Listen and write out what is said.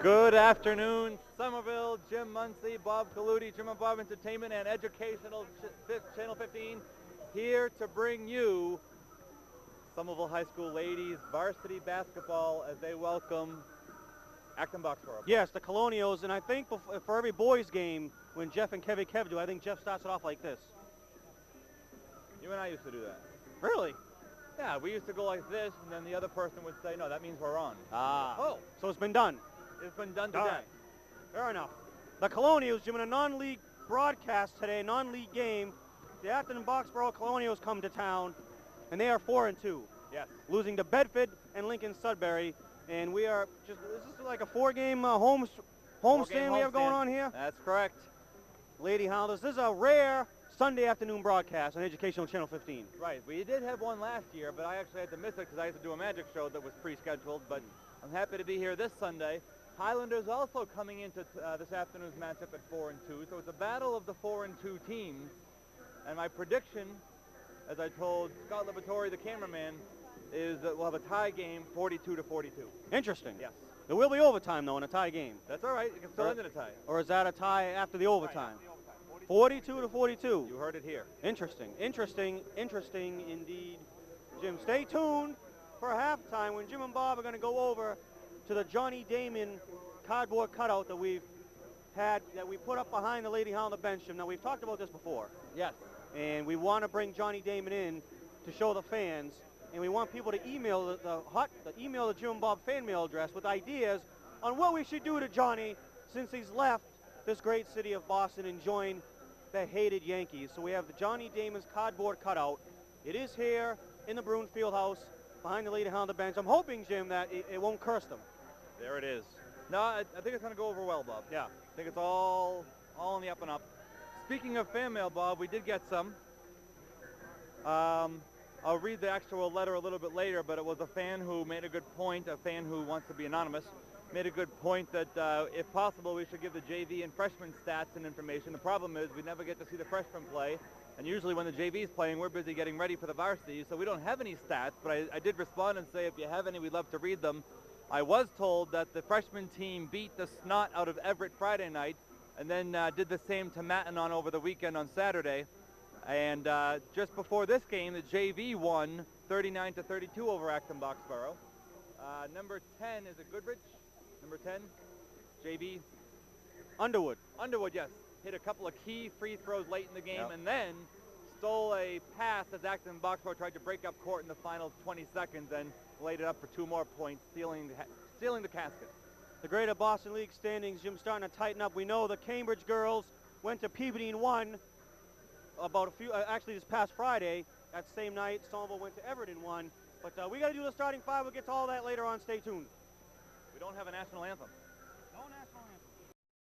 Good afternoon, Somerville. Jim Muncie, Bob Kaludi, Jim and Bob Entertainment and Educational Channel 15 here to bring you Somerville High School ladies varsity basketball as they welcome Acton Boxborough. Yes, the Colonials, and I think for every boys game, when Jeff and Kev do, I think Jeff starts it off like this. You and I used to do that. Really? Yeah, we used to go like this, and then the other person would say, no, that means we're on. Ah. Oh. So it's been done. It's been done to All death. right. Fair enough. The Colonials, Jim, in a non-league broadcast today, non-league game, the Acton and Boxborough Colonials come to town, and they are 4-2. Yes. Losing to Bedford and Lincoln Sudbury, and we are just, is this like a four-game homestand we have going on here? That's correct. Lady Hounders, this is a rare Sunday afternoon broadcast on Educational Channel 15. Right. We did have one last year, but I actually had to miss it because I had to do a magic show that was pre-scheduled, but I'm happy to be here this Sunday. Highlanders also coming into this afternoon's matchup at 4-2, so it's a battle of the 4-2 teams. And my prediction, as I told Scott Liberatore, the cameraman, is that we'll have a tie game, 42-42. Interesting. Yes. There will be overtime, though, in a tie game. That's all right. It can still end in a tie. Or is that a tie after the overtime? Right, after the overtime. 42-42. You heard it here. Interesting. Interesting indeed. Jim, stay tuned for halftime when Jim and Bob are going to go over to the Johnny Damon cardboard cutout that we put up behind the Lady Hounder bench. Now, we've talked about this before. Yes. And we want to bring Johnny Damon in to show the fans, and we want people to email email the Jim and Bob fan mail address with ideas on what we should do to Johnny since he's left this great city of Boston and joined the hated Yankees. So we have the Johnny Damon's cardboard cutout. It is here in the Bruin Fieldhouse behind the Lady Hounder bench. I'm hoping, Jim, that it won't curse them. There it is. No, I think it's going to go over well, Bob. Yeah. I think it's all on the up and up. Speaking of fan mail, Bob, we did get some. I'll read the actual letter a little bit later, but it was a fan who made a good point, a fan who wants to be anonymous, made a good point that if possible we should give the JV and freshman stats and information. The problem is we never get to see the freshmen play, and usually when the JV is playing we're busy getting ready for the varsity, so we don't have any stats, but I did respond and say if you have any we'd love to read them. I was told that the freshman team beat the snot out of Everett Friday night and then did the same to Mattanon over the weekend on Saturday. And just before this game, the JV won 39-32 over Acton Boxborough. Number 10 is it Goodrich? Number 10, JV. Underwood. Underwood, yes. Hit a couple of key free throws late in the game, and then stole a pass as Acton Boxborough tried to break up court in the final 20 seconds and laid it up for 2 more points, stealing the casket. The Greater Boston League standings, Jim, starting to tighten up. We know the Cambridge girls went to Peabody and won about actually this past Friday. That same night, Somerville went to Everett and won. But we got to do the starting five. We'll get to all that later on. Stay tuned. We don't have a national anthem. No national anthem.